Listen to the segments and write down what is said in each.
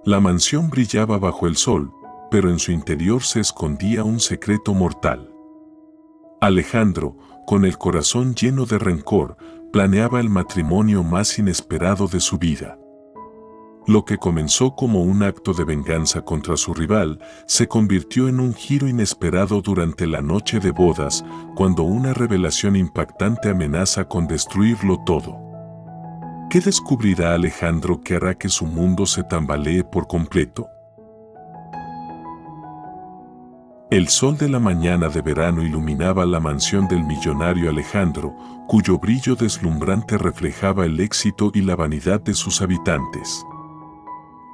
La mansión brillaba bajo el sol, pero en su interior se escondía un secreto mortal. Alejandro, con el corazón lleno de rencor, planeaba el matrimonio más inesperado de su vida. Lo que comenzó como un acto de venganza contra su rival, se convirtió en un giro inesperado durante la noche de bodas, cuando una revelación impactante amenaza con destruirlo todo. ¿Qué descubrirá Alejandro que hará que su mundo se tambalee por completo? El sol de la mañana de verano iluminaba la mansión del millonario Alejandro, cuyo brillo deslumbrante reflejaba el éxito y la vanidad de sus habitantes.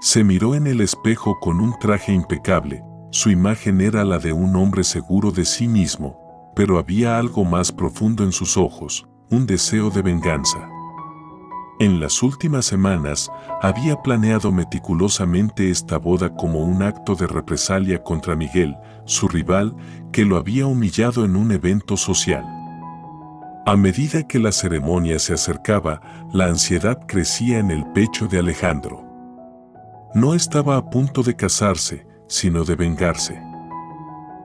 Se miró en el espejo con un traje impecable, su imagen era la de un hombre seguro de sí mismo, pero había algo más profundo en sus ojos, un deseo de venganza. En las últimas semanas, había planeado meticulosamente esta boda como un acto de represalia contra Miguel, su rival, que lo había humillado en un evento social. A medida que la ceremonia se acercaba, la ansiedad crecía en el pecho de Alejandro. No estaba a punto de casarse, sino de vengarse.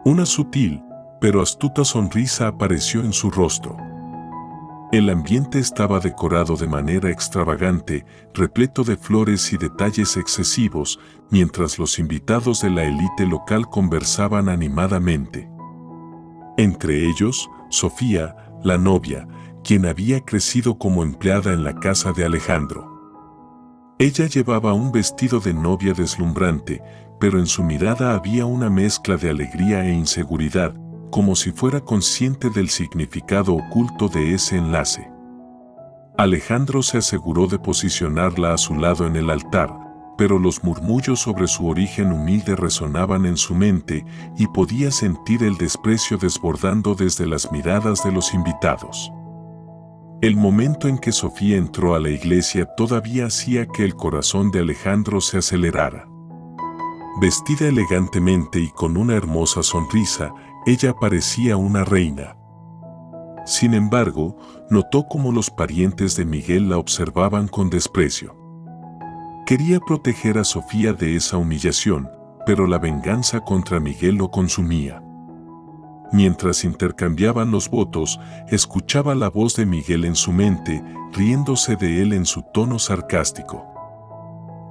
Una sutil, pero astuta sonrisa apareció en su rostro. El ambiente estaba decorado de manera extravagante, repleto de flores y detalles excesivos, mientras los invitados de la élite local conversaban animadamente. Entre ellos, Sofía, la novia, quien había crecido como empleada en la casa de Alejandro. Ella llevaba un vestido de novia deslumbrante, pero en su mirada había una mezcla de alegría e inseguridad, como si fuera consciente del significado oculto de ese enlace. Alejandro se aseguró de posicionarla a su lado en el altar, pero los murmullos sobre su origen humilde resonaban en su mente y podía sentir el desprecio desbordando desde las miradas de los invitados. El momento en que Sofía entró a la iglesia todavía hacía que el corazón de Alejandro se acelerara. Vestida elegantemente y con una hermosa sonrisa, ella parecía una reina. Sin embargo, notó cómo los parientes de Miguel la observaban con desprecio. Quería proteger a Sofía de esa humillación, pero la venganza contra Miguel lo consumía. Mientras intercambiaban los votos, escuchaba la voz de Miguel en su mente, riéndose de él en su tono sarcástico.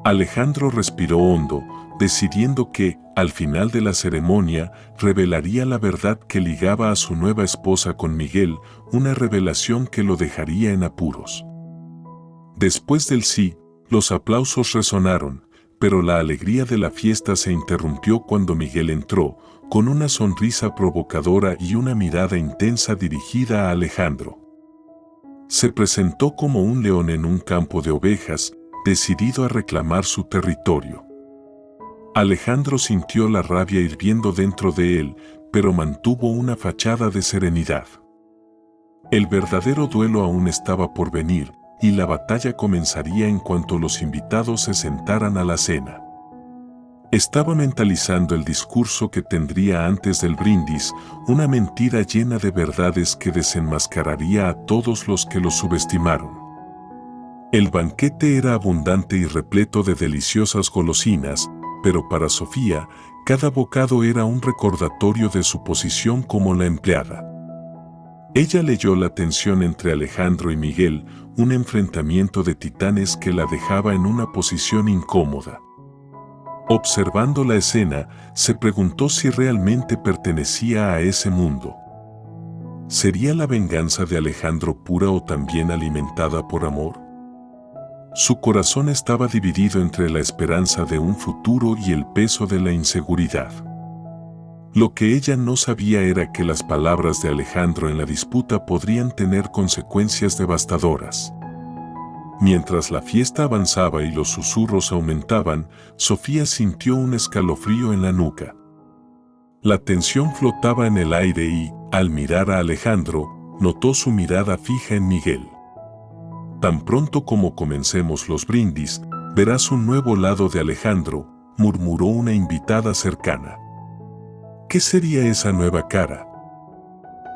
Alejandro respiró hondo, decidiendo que, al final de la ceremonia, revelaría la verdad que ligaba a su nueva esposa con Miguel, una revelación que lo dejaría en apuros. Después del sí, los aplausos resonaron, pero la alegría de la fiesta se interrumpió cuando Miguel entró, con una sonrisa provocadora y una mirada intensa dirigida a Alejandro. Se presentó como un león en un campo de ovejas, decidido a reclamar su territorio. Alejandro sintió la rabia hirviendo dentro de él, pero mantuvo una fachada de serenidad. El verdadero duelo aún estaba por venir, y la batalla comenzaría en cuanto los invitados se sentaran a la cena. Estaba mentalizando el discurso que tendría antes del brindis, una mentira llena de verdades que desenmascararía a todos los que lo subestimaron. El banquete era abundante y repleto de deliciosas golosinas, pero para Sofía, cada bocado era un recordatorio de su posición como la empleada. Ella leyó la tensión entre Alejandro y Miguel, un enfrentamiento de titanes que la dejaba en una posición incómoda. Observando la escena, se preguntó si realmente pertenecía a ese mundo. ¿Sería la venganza de Alejandro pura o también alimentada por amor? Su corazón estaba dividido entre la esperanza de un futuro y el peso de la inseguridad. Lo que ella no sabía era que las palabras de Alejandro en la disputa podrían tener consecuencias devastadoras. Mientras la fiesta avanzaba y los susurros aumentaban, Sofía sintió un escalofrío en la nuca. La tensión flotaba en el aire y, al mirar a Alejandro, notó su mirada fija en Miguel. Tan pronto como comencemos los brindis, verás un nuevo lado de Alejandro, murmuró una invitada cercana. ¿Qué sería esa nueva cara?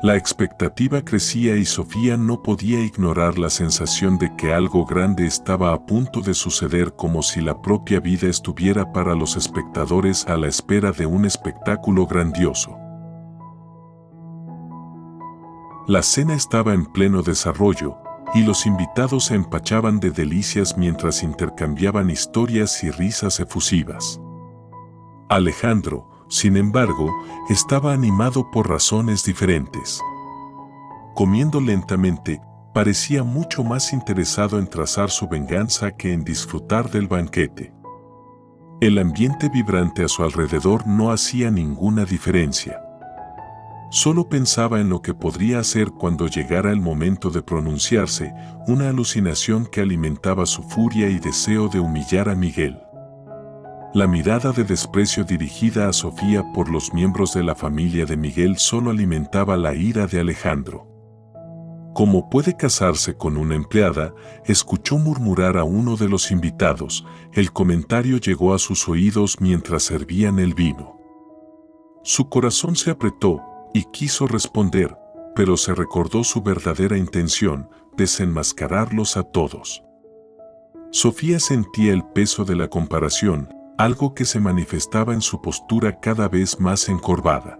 La expectativa crecía y Sofía no podía ignorar la sensación de que algo grande estaba a punto de suceder, como si la propia vida estuviera para los espectadores a la espera de un espectáculo grandioso. La cena estaba en pleno desarrollo, y los invitados se empachaban de delicias mientras intercambiaban historias y risas efusivas. Alejandro, sin embargo, estaba animado por razones diferentes. Comiendo lentamente, parecía mucho más interesado en trazar su venganza que en disfrutar del banquete. El ambiente vibrante a su alrededor no hacía ninguna diferencia. Solo pensaba en lo que podría hacer cuando llegara el momento de pronunciarse, una alucinación que alimentaba su furia y deseo de humillar a Miguel. La mirada de desprecio dirigida a Sofía por los miembros de la familia de Miguel solo alimentaba la ira de Alejandro. Como puede casarse con una empleada, escuchó murmurar a uno de los invitados. El comentario llegó a sus oídos mientras servían el vino. Su corazón se apretó y quiso responder, pero se recordó su verdadera intención: desenmascararlos a todos. Sofía sentía el peso de la comparación, algo que se manifestaba en su postura cada vez más encorvada.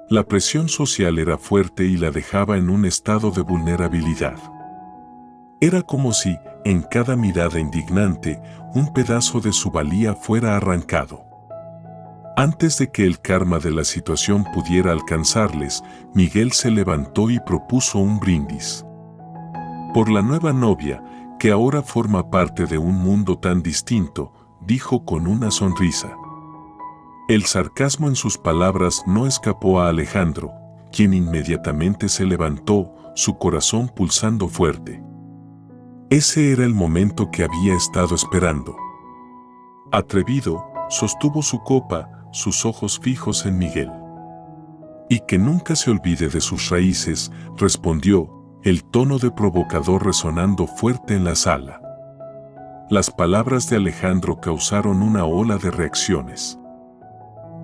La presión social era fuerte y la dejaba en un estado de vulnerabilidad. Era como si, en cada mirada indignante, un pedazo de su valía fuera arrancado. Antes de que el karma de la situación pudiera alcanzarles, Miguel se levantó y propuso un brindis. Por la nueva novia, que ahora forma parte de un mundo tan distinto, dijo con una sonrisa. El sarcasmo en sus palabras no escapó a Alejandro, quien inmediatamente se levantó, su corazón pulsando fuerte. Ese era el momento que había estado esperando. Atrevido, sostuvo su copa, sus ojos fijos en Miguel. Y que nunca se olvide de sus raíces, respondió, el tono de provocador resonando fuerte en la sala. Las palabras de Alejandro causaron una ola de reacciones.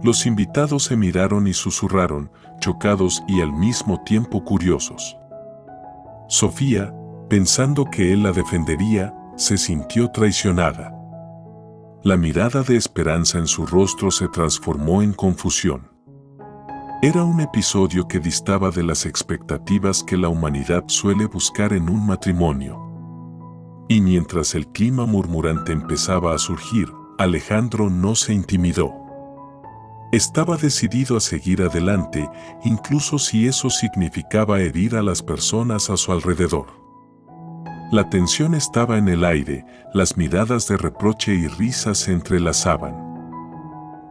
Los invitados se miraron y susurraron, chocados y al mismo tiempo curiosos. Sofía, pensando que él la defendería, se sintió traicionada. La mirada de esperanza en su rostro se transformó en confusión. Era un episodio que distaba de las expectativas que la humanidad suele buscar en un matrimonio. Y mientras el clima murmurante empezaba a surgir, Alejandro no se intimidó. Estaba decidido a seguir adelante, incluso si eso significaba herir a las personas a su alrededor. La tensión estaba en el aire, las miradas de reproche y risas se entrelazaban.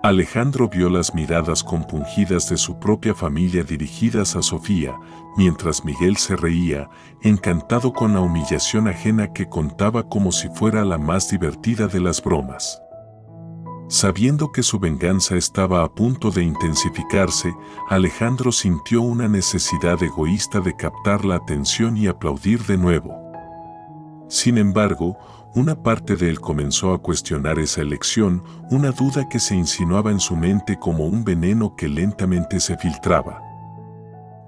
Alejandro vio las miradas compungidas de su propia familia dirigidas a Sofía, mientras Miguel se reía, encantado con la humillación ajena que contaba como si fuera la más divertida de las bromas. Sabiendo que su venganza estaba a punto de intensificarse, Alejandro sintió una necesidad egoísta de captar la atención y aplaudir de nuevo. Sin embargo, una parte de él comenzó a cuestionar esa elección, una duda que se insinuaba en su mente como un veneno que lentamente se filtraba.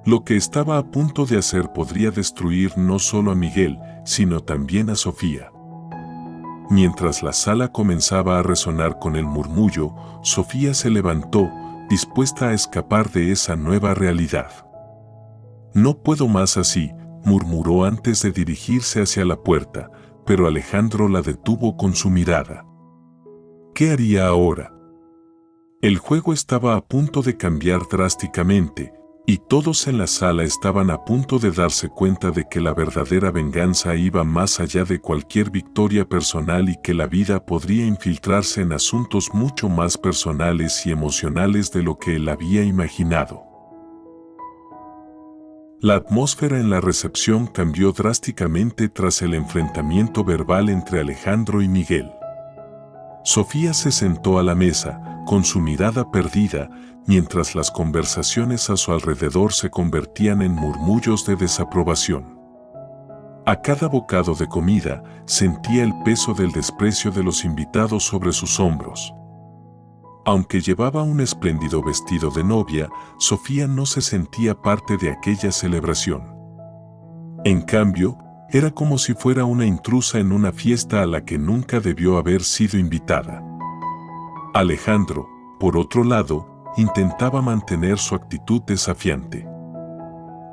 Lo que estaba a punto de hacer podría destruir no solo a Miguel, sino también a Sofía. Mientras la sala comenzaba a resonar con el murmullo, Sofía se levantó, dispuesta a escapar de esa nueva realidad. No puedo más así, murmuró antes de dirigirse hacia la puerta, pero Alejandro la detuvo con su mirada. ¿Qué haría ahora? El juego estaba a punto de cambiar drásticamente, y todos en la sala estaban a punto de darse cuenta de que la verdadera venganza iba más allá de cualquier victoria personal y que la vida podría infiltrarse en asuntos mucho más personales y emocionales de lo que él había imaginado. La atmósfera en la recepción cambió drásticamente tras el enfrentamiento verbal entre Alejandro y Miguel. Sofía se sentó a la mesa, con su mirada perdida, mientras las conversaciones a su alrededor se convertían en murmullos de desaprobación. A cada bocado de comida, sentía el peso del desprecio de los invitados sobre sus hombros. Aunque llevaba un espléndido vestido de novia, Sofía no se sentía parte de aquella celebración. En cambio, era como si fuera una intrusa en una fiesta a la que nunca debió haber sido invitada. Alejandro, por otro lado, intentaba mantener su actitud desafiante.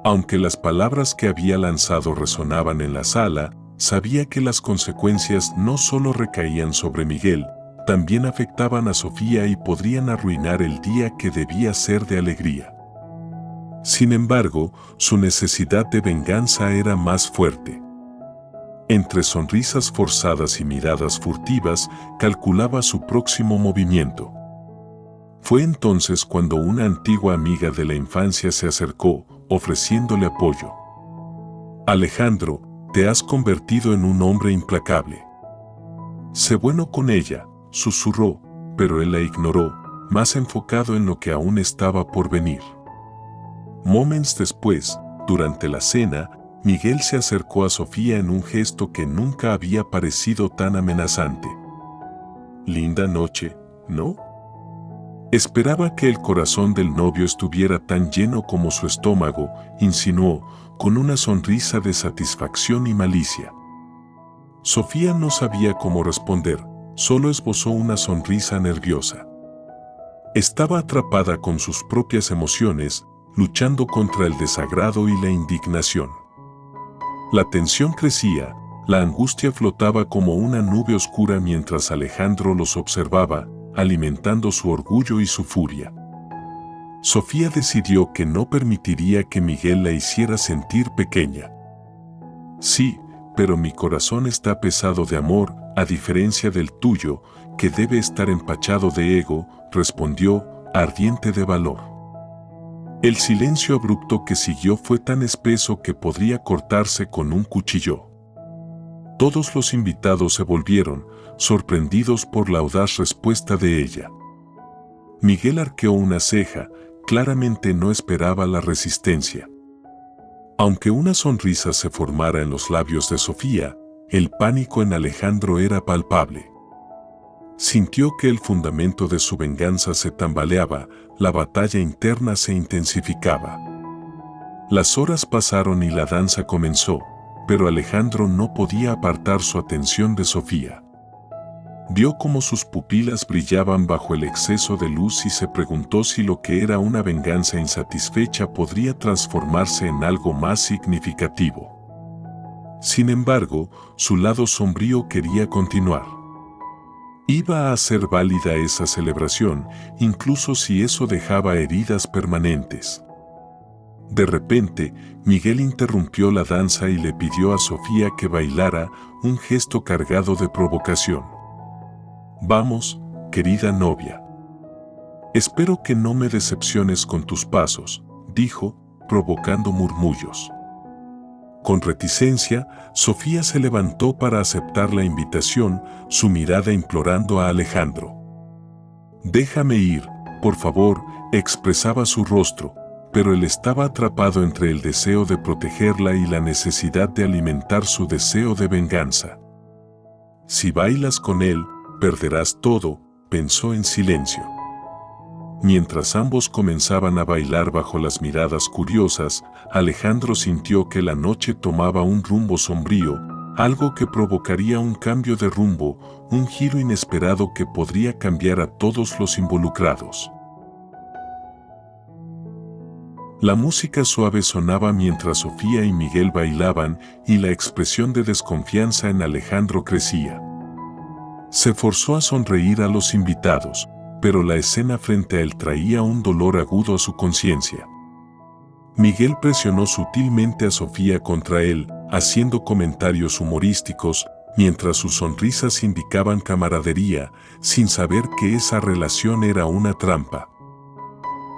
Aunque las palabras que había lanzado resonaban en la sala, sabía que las consecuencias no solo recaían sobre Miguel, también afectaban a Sofía y podrían arruinar el día que debía ser de alegría. Sin embargo, su necesidad de venganza era más fuerte. Entre sonrisas forzadas y miradas furtivas, calculaba su próximo movimiento. Fue entonces cuando una antigua amiga de la infancia se acercó, ofreciéndole apoyo. Alejandro, te has convertido en un hombre implacable. Sé bueno con ella, susurró, pero él la ignoró, más enfocado en lo que aún estaba por venir. Momentos después, durante la cena, Miguel se acercó a Sofía en un gesto que nunca había parecido tan amenazante. Linda noche, ¿no? Esperaba que el corazón del novio estuviera tan lleno como su estómago, insinuó, con una sonrisa de satisfacción y malicia. Sofía no sabía cómo responder, solo esbozó una sonrisa nerviosa. Estaba atrapada con sus propias emociones, luchando contra el desagrado y la indignación. La tensión crecía, la angustia flotaba como una nube oscura mientras Alejandro los observaba, alimentando su orgullo y su furia. Sofía decidió que no permitiría que Miguel la hiciera sentir pequeña. Sí, pero mi corazón está pesado de amor, a diferencia del tuyo, que debe estar empachado de ego, respondió, ardiente de valor. El silencio abrupto que siguió fue tan espeso que podría cortarse con un cuchillo. Todos los invitados se volvieron, sorprendidos por la audaz respuesta de ella. Miguel arqueó una ceja, claramente no esperaba la resistencia. Aunque una sonrisa se formara en los labios de Sofía, el pánico en Alejandro era palpable. Sintió que el fundamento de su venganza se tambaleaba, la batalla interna se intensificaba. Las horas pasaron y la danza comenzó, pero Alejandro no podía apartar su atención de Sofía. Vio cómo sus pupilas brillaban bajo el exceso de luz y se preguntó si lo que era una venganza insatisfecha podría transformarse en algo más significativo. Sin embargo, su lado sombrío quería continuar. Iba a hacer válida esa celebración, incluso si eso dejaba heridas permanentes. De repente, Miguel interrumpió la danza y le pidió a Sofía que bailara, un gesto cargado de provocación. Vamos, querida novia. Espero que no me decepciones con tus pasos, dijo, provocando murmullos. Con reticencia, Sofía se levantó para aceptar la invitación, su mirada implorando a Alejandro. Déjame ir, por favor, expresaba su rostro, pero él estaba atrapado entre el deseo de protegerla y la necesidad de alimentar su deseo de venganza. Si bailas con él, perderás todo, pensó en silencio. Mientras ambos comenzaban a bailar bajo las miradas curiosas, Alejandro sintió que la noche tomaba un rumbo sombrío, algo que provocaría un cambio de rumbo, un giro inesperado que podría cambiar a todos los involucrados. La música suave sonaba mientras Sofía y Miguel bailaban y la expresión de desconfianza en Alejandro crecía. Se forzó a sonreír a los invitados, pero la escena frente a él traía un dolor agudo a su conciencia. Miguel presionó sutilmente a Sofía contra él, haciendo comentarios humorísticos, mientras sus sonrisas indicaban camaradería, sin saber que esa relación era una trampa.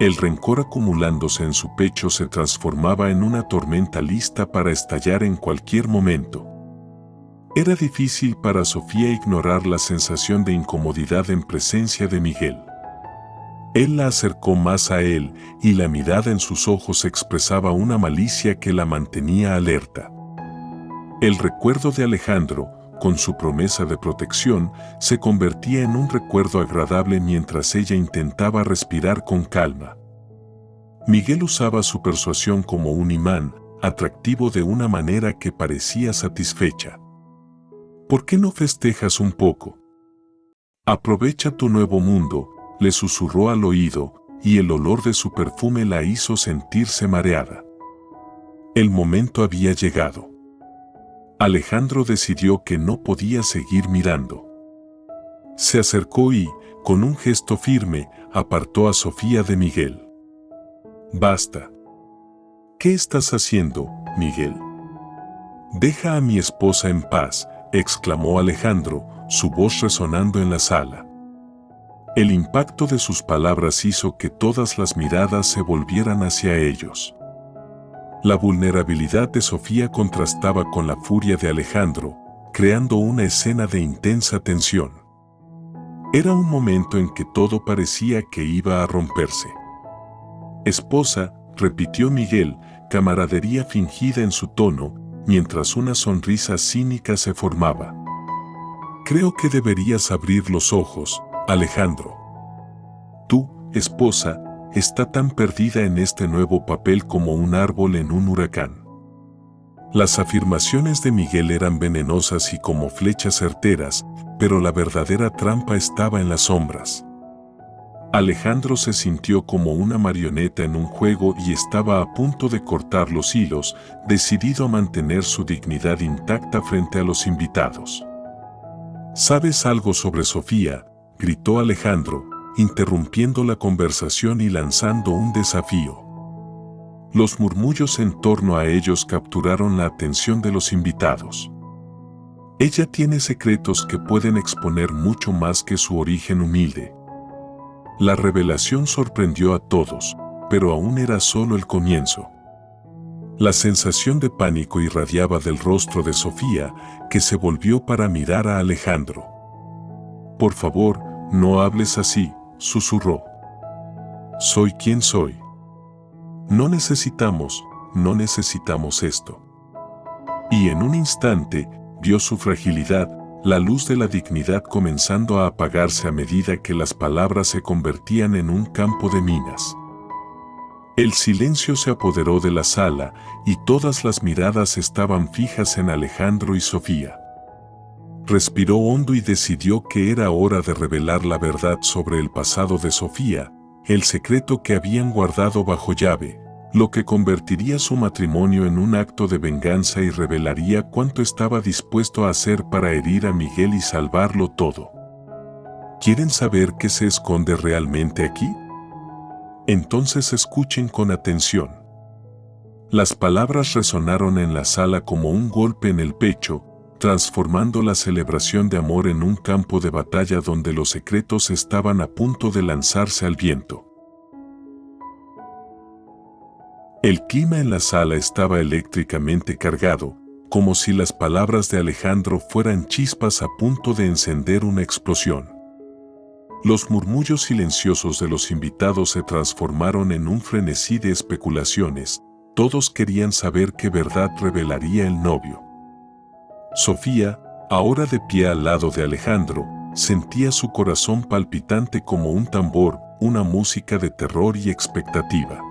El rencor acumulándose en su pecho se transformaba en una tormenta lista para estallar en cualquier momento. Era difícil para Sofía ignorar la sensación de incomodidad en presencia de Miguel. Él la acercó más a él y la mirada en sus ojos expresaba una malicia que la mantenía alerta. El recuerdo de Alejandro, con su promesa de protección, se convertía en un recuerdo agradable mientras ella intentaba respirar con calma. Miguel usaba su persuasión como un imán, atractivo de una manera que parecía satisfecha. ¿Por qué no festejas un poco? Aprovecha tu nuevo mundo, le susurró al oído, y el olor de su perfume la hizo sentirse mareada. El momento había llegado. Alejandro decidió que no podía seguir mirando. Se acercó y, con un gesto firme, apartó a Sofía de Miguel. Basta. ¿Qué estás haciendo, Miguel? Deja a mi esposa en paz, exclamó Alejandro, su voz resonando en la sala. El impacto de sus palabras hizo que todas las miradas se volvieran hacia ellos. La vulnerabilidad de Sofía contrastaba con la furia de Alejandro, creando una escena de intensa tensión. Era un momento en que todo parecía que iba a romperse. Esposa, repitió Miguel, camaradería fingida en su tono, mientras una sonrisa cínica se formaba. Creo que deberías abrir los ojos, Alejandro. Tu esposa, está tan perdida en este nuevo papel como un árbol en un huracán. Las afirmaciones de Miguel eran venenosas y como flechas certeras, pero la verdadera trampa estaba en las sombras. Alejandro se sintió como una marioneta en un juego y estaba a punto de cortar los hilos, decidido a mantener su dignidad intacta frente a los invitados. ¿Sabes algo sobre Sofía?, gritó Alejandro, interrumpiendo la conversación y lanzando un desafío. Los murmullos en torno a ellos capturaron la atención de los invitados. Ella tiene secretos que pueden exponer mucho más que su origen humilde. La revelación sorprendió a todos, pero aún era solo el comienzo. La sensación de pánico irradiaba del rostro de Sofía, que se volvió para mirar a Alejandro. Por favor, no hables así, susurró. Soy quien soy. No necesitamos esto. Y en un instante, vio su fragilidad, la luz de la dignidad comenzando a apagarse a medida que las palabras se convertían en un campo de minas. El silencio se apoderó de la sala y todas las miradas estaban fijas en Alejandro y Sofía. Respiró hondo y decidió que era hora de revelar la verdad sobre el pasado de Sofía, el secreto que habían guardado bajo llave, lo que convertiría su matrimonio en un acto de venganza y revelaría cuánto estaba dispuesto a hacer para herir a Miguel y salvarlo todo. ¿Quieren saber qué se esconde realmente aquí? Entonces escuchen con atención. Las palabras resonaron en la sala como un golpe en el pecho, transformando la celebración de amor en un campo de batalla donde los secretos estaban a punto de lanzarse al viento. El clima en la sala estaba eléctricamente cargado, como si las palabras de Alejandro fueran chispas a punto de encender una explosión. Los murmullos silenciosos de los invitados se transformaron en un frenesí de especulaciones. Todos querían saber qué verdad revelaría el novio. Sofía, ahora de pie al lado de Alejandro, sentía su corazón palpitante como un tambor, una música de terror y expectativa.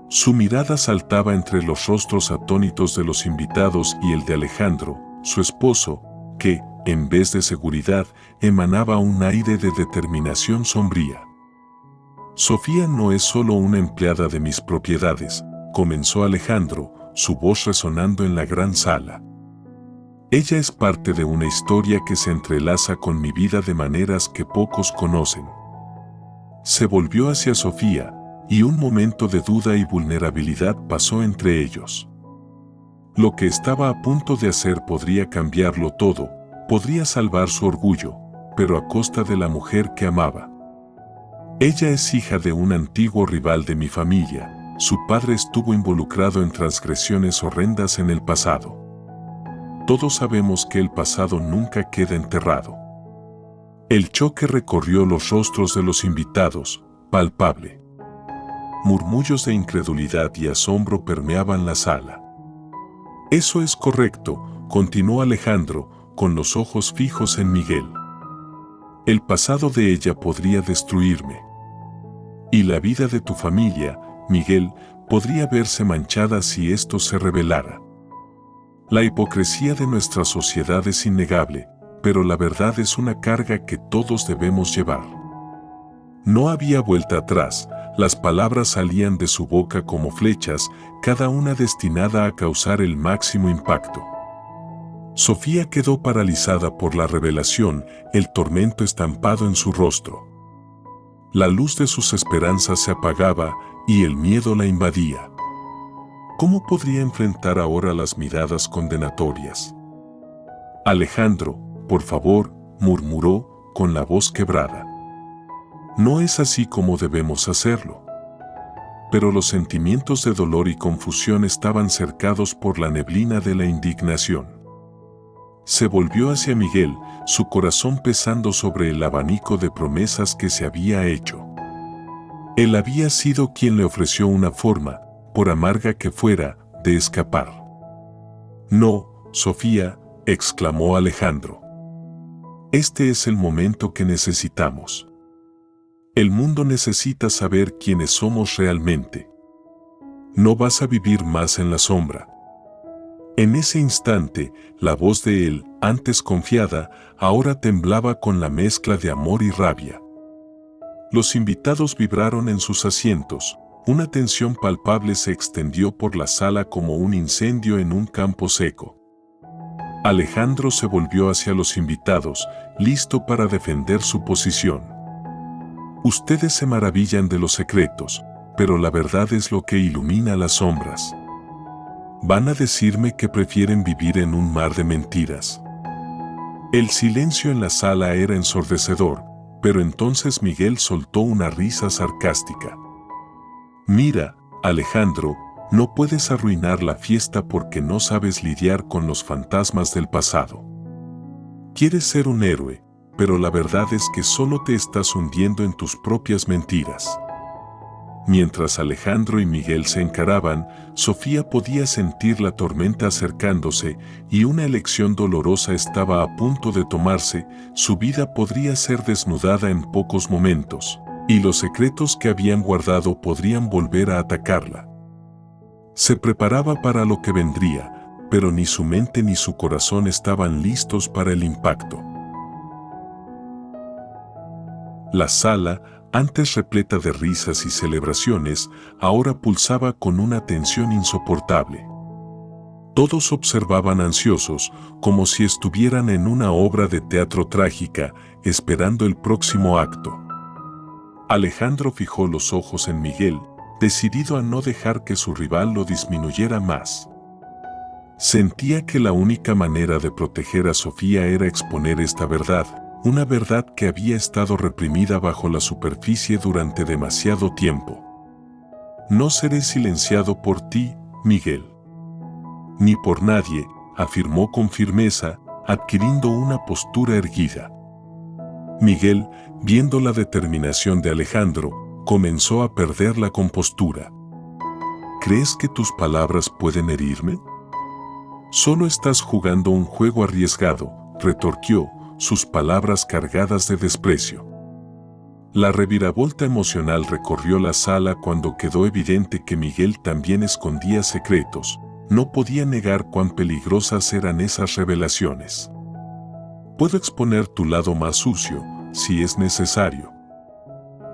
Su mirada saltaba entre los rostros atónitos de los invitados y el de Alejandro, su esposo, que, en vez de seguridad, emanaba un aire de determinación sombría. Sofía no es solo una empleada de mis propiedades, comenzó Alejandro, su voz resonando en la gran sala. Ella es parte de una historia que se entrelaza con mi vida de maneras que pocos conocen. Se volvió hacia Sofía, y un momento de duda y vulnerabilidad pasó entre ellos. Lo que estaba a punto de hacer podría cambiarlo todo, podría salvar su orgullo, pero a costa de la mujer que amaba. Ella es hija de un antiguo rival de mi familia, su padre estuvo involucrado en transgresiones horrendas en el pasado. Todos sabemos que el pasado nunca queda enterrado. El choque recorrió los rostros de los invitados, palpable. Murmullos de incredulidad y asombro permeaban la sala. Eso es correcto, continuó Alejandro, con los ojos fijos en Miguel. El pasado de ella podría destruirme. Y la vida de tu familia, Miguel, podría verse manchada si esto se revelara. La hipocresía de nuestra sociedad es innegable, pero la verdad es una carga que todos debemos llevar. No había vuelta atrás, las palabras salían de su boca como flechas, cada una destinada a causar el máximo impacto. Sofía quedó paralizada por la revelación, el tormento estampado en su rostro. La luz de sus esperanzas se apagaba y el miedo la invadía. ¿Cómo podría enfrentar ahora las miradas condenatorias? Alejandro, por favor, murmuró con la voz quebrada. No es así como debemos hacerlo. Pero los sentimientos de dolor y confusión estaban cercados por la neblina de la indignación. Se volvió hacia Miguel, su corazón pesando sobre el abanico de promesas que se había hecho. Él había sido quien le ofreció una forma, por amarga que fuera, de escapar. No, Sofía, exclamó Alejandro. Este es el momento que necesitamos. El mundo necesita saber quiénes somos realmente. No vas a vivir más en la sombra. En ese instante, la voz de él, antes confiada, ahora temblaba con la mezcla de amor y rabia. Los invitados vibraron en sus asientos, una tensión palpable se extendió por la sala como un incendio en un campo seco. Alejandro se volvió hacia los invitados, listo para defender su posición. Ustedes se maravillan de los secretos, pero la verdad es lo que ilumina las sombras. Van a decirme que prefieren vivir en un mar de mentiras. El silencio en la sala era ensordecedor, pero entonces Miguel soltó una risa sarcástica. Mira, Alejandro, no puedes arruinar la fiesta porque no sabes lidiar con los fantasmas del pasado. Quieres ser un héroe, pero la verdad es que solo te estás hundiendo en tus propias mentiras. Mientras Alejandro y Miguel se encaraban, Sofía podía sentir la tormenta acercándose y una elección dolorosa estaba a punto de tomarse, su vida podría ser desnudada en pocos momentos, y los secretos que habían guardado podrían volver a atacarla. Se preparaba para lo que vendría, pero ni su mente ni su corazón estaban listos para el impacto. La sala, antes repleta de risas y celebraciones, ahora pulsaba con una tensión insoportable. Todos observaban ansiosos, como si estuvieran en una obra de teatro trágica, esperando el próximo acto. Alejandro fijó los ojos en Miguel, decidido a no dejar que su rival lo disminuyera más. Sentía que la única manera de proteger a Sofía era exponer esta verdad, una verdad que había estado reprimida bajo la superficie durante demasiado tiempo. No seré silenciado por ti, Miguel. Ni por nadie, afirmó con firmeza, adquiriendo una postura erguida. Miguel, viendo la determinación de Alejandro, comenzó a perder la compostura. ¿Crees que tus palabras pueden herirme? Solo estás jugando un juego arriesgado, retorquió, sus palabras cargadas de desprecio. La reviravolta emocional recorrió la sala cuando quedó evidente que Miguel también escondía secretos. No podía negar cuán peligrosas eran esas revelaciones. Puedo exponer tu lado más sucio, si es necesario.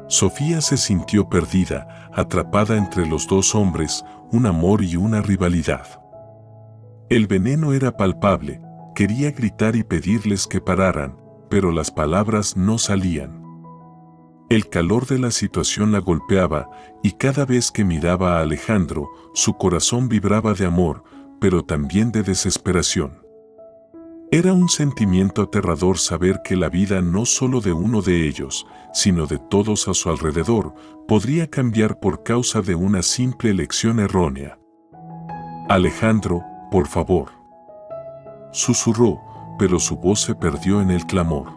Sofía se sintió perdida, atrapada entre los dos hombres, un amor y una rivalidad. El veneno era palpable. Quería gritar y pedirles que pararan, pero las palabras no salían. El calor de la situación la golpeaba, y cada vez que miraba a Alejandro, su corazón vibraba de amor, pero también de desesperación. Era un sentimiento aterrador saber que la vida no solo de uno de ellos, sino de todos a su alrededor, podría cambiar por causa de una simple elección errónea. Alejandro, por favor. Susurró, pero su voz se perdió en el clamor.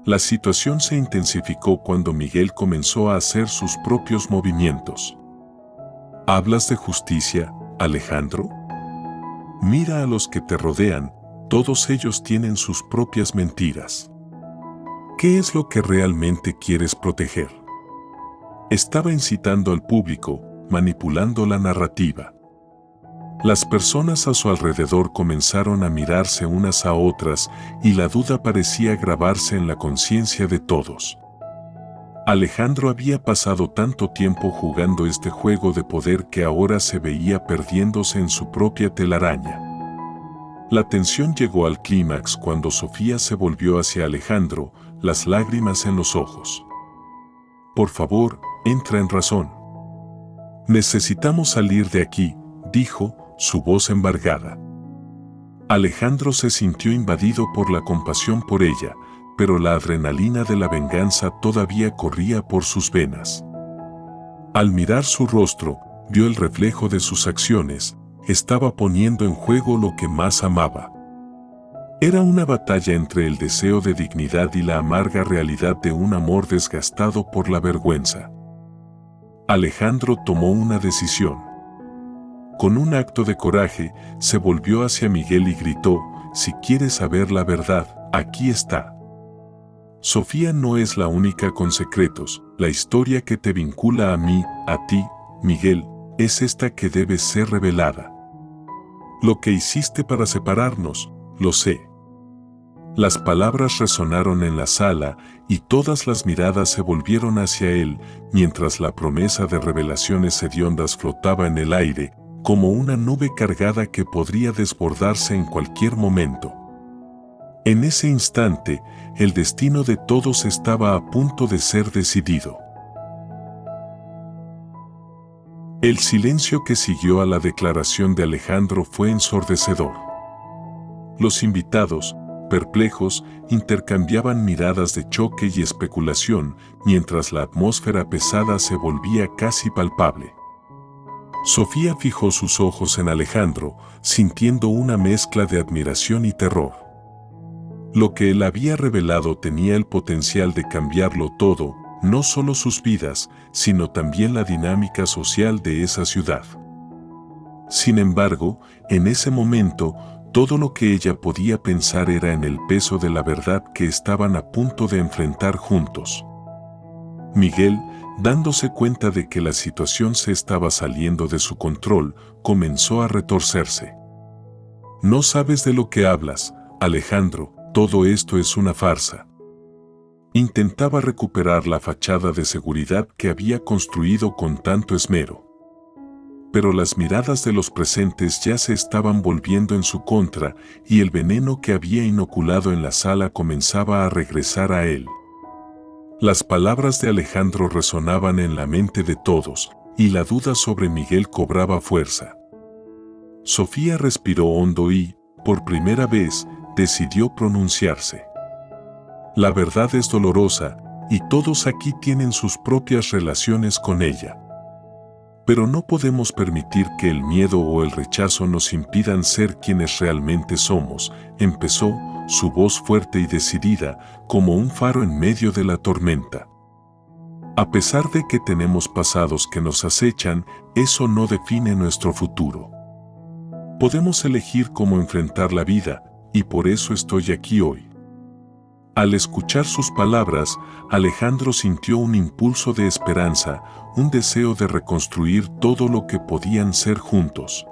La situación se intensificó cuando Miguel comenzó a hacer sus propios movimientos. ¿Hablas de justicia, Alejandro? Mira a los que te rodean, todos ellos tienen sus propias mentiras. ¿Qué es lo que realmente quieres proteger? Estaba incitando al público, manipulando la narrativa. Las personas a su alrededor comenzaron a mirarse unas a otras y la duda parecía grabarse en la conciencia de todos. Alejandro había pasado tanto tiempo jugando este juego de poder que ahora se veía perdiéndose en su propia telaraña. La tensión llegó al clímax cuando Sofía se volvió hacia Alejandro, las lágrimas en los ojos. «Por favor, entra en razón. Necesitamos salir de aquí», dijo, su voz embargada. Alejandro se sintió invadido por la compasión por ella, pero la adrenalina de la venganza todavía corría por sus venas. Al mirar su rostro, vio el reflejo de sus acciones, estaba poniendo en juego lo que más amaba. Era una batalla entre el deseo de dignidad y la amarga realidad de un amor desgastado por la vergüenza. Alejandro tomó una decisión. Con un acto de coraje, se volvió hacia Miguel y gritó: «Si quieres saber la verdad, aquí está. Sofía no es la única con secretos, la historia que te vincula a mí, a ti, Miguel, es esta que debe ser revelada. Lo que hiciste para separarnos, lo sé». Las palabras resonaron en la sala y todas las miradas se volvieron hacia él, mientras la promesa de revelaciones hediondas flotaba en el aire, como una nube cargada que podría desbordarse en cualquier momento. En ese instante, el destino de todos estaba a punto de ser decidido. El silencio que siguió a la declaración de Alejandro fue ensordecedor. Los invitados, perplejos, intercambiaban miradas de choque y especulación, mientras la atmósfera pesada se volvía casi palpable. Sofía fijó sus ojos en Alejandro, sintiendo una mezcla de admiración y terror. Lo que él había revelado tenía el potencial de cambiarlo todo, no solo sus vidas, sino también la dinámica social de esa ciudad. Sin embargo, en ese momento, todo lo que ella podía pensar era en el peso de la verdad que estaban a punto de enfrentar juntos. Miguel, dándose cuenta de que la situación se estaba saliendo de su control, comenzó a retorcerse. «No sabes de lo que hablas, Alejandro, todo esto es una farsa». Intentaba recuperar la fachada de seguridad que había construido con tanto esmero. Pero las miradas de los presentes ya se estaban volviendo en su contra y el veneno que había inoculado en la sala comenzaba a regresar a él. Las palabras de Alejandro resonaban en la mente de todos y la duda sobre Miguel cobraba fuerza. Sofía respiró hondo y, por primera vez, decidió pronunciarse. «La verdad es dolorosa y todos aquí tienen sus propias relaciones con ella. Pero no podemos permitir que el miedo o el rechazo nos impidan ser quienes realmente somos», empezó, su voz fuerte y decidida, como un faro en medio de la tormenta. «A pesar de que tenemos pasados que nos acechan, eso no define nuestro futuro. Podemos elegir cómo enfrentar la vida, y por eso estoy aquí hoy». Al escuchar sus palabras, Alejandro sintió un impulso de esperanza, un deseo de reconstruir todo lo que podían ser juntos.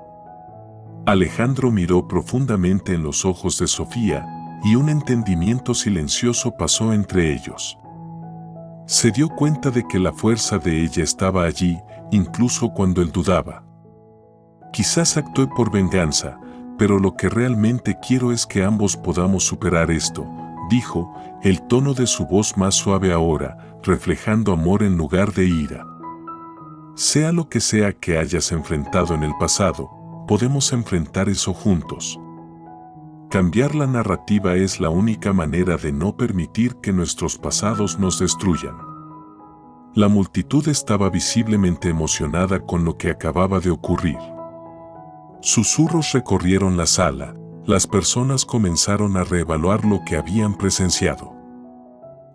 Alejandro miró profundamente en los ojos de Sofía, y un entendimiento silencioso pasó entre ellos. Se dio cuenta de que la fuerza de ella estaba allí, incluso cuando él dudaba. «Quizás actué por venganza, pero lo que realmente quiero es que ambos podamos superar esto», dijo, el tono de su voz más suave ahora, reflejando amor en lugar de ira. «Sea lo que sea que hayas enfrentado en el pasado, podemos enfrentar eso juntos. Cambiar la narrativa es la única manera de no permitir que nuestros pasados nos destruyan». La multitud estaba visiblemente emocionada con lo que acababa de ocurrir. Susurros recorrieron la sala. Las personas comenzaron a reevaluar lo que habían presenciado.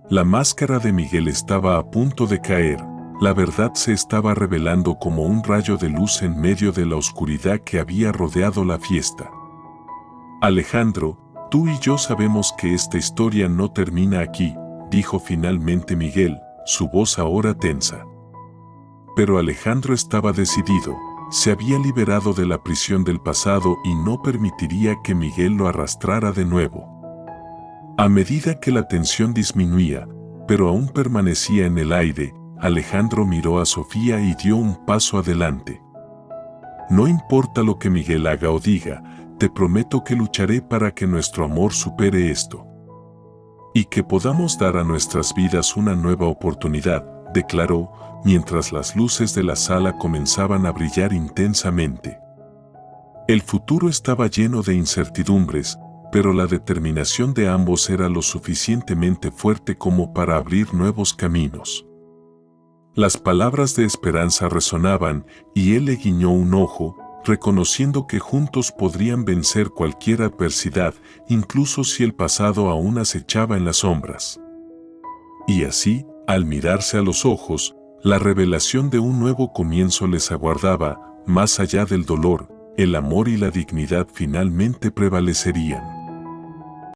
La máscara de Miguel estaba a punto de caer, la verdad se estaba revelando como un rayo de luz en medio de la oscuridad que había rodeado la fiesta. Alejandro, Tú y yo sabemos que esta historia no termina aquí, dijo finalmente Miguel, su voz ahora tensa. Pero Alejandro estaba decidido, se había liberado de la prisión del pasado y no permitiría que Miguel lo arrastrara de nuevo. A medida que la tensión disminuía, pero aún permanecía en el aire, Alejandro miró a Sofía y dio un paso adelante. No importa lo que Miguel haga o diga, te prometo que lucharé para que nuestro amor supere esto. Y que podamos dar a nuestras vidas una nueva oportunidad, declaró, mientras las luces de la sala comenzaban a brillar intensamente. El futuro estaba lleno de incertidumbres, pero la determinación de ambos era lo suficientemente fuerte como para abrir nuevos caminos. Las palabras de esperanza resonaban y él le guiñó un ojo, reconociendo que juntos podrían vencer cualquier adversidad, incluso si el pasado aún acechaba en las sombras. Y así, al mirarse a los ojos, la revelación de un nuevo comienzo les aguardaba, más allá del dolor, el amor y la dignidad finalmente prevalecerían.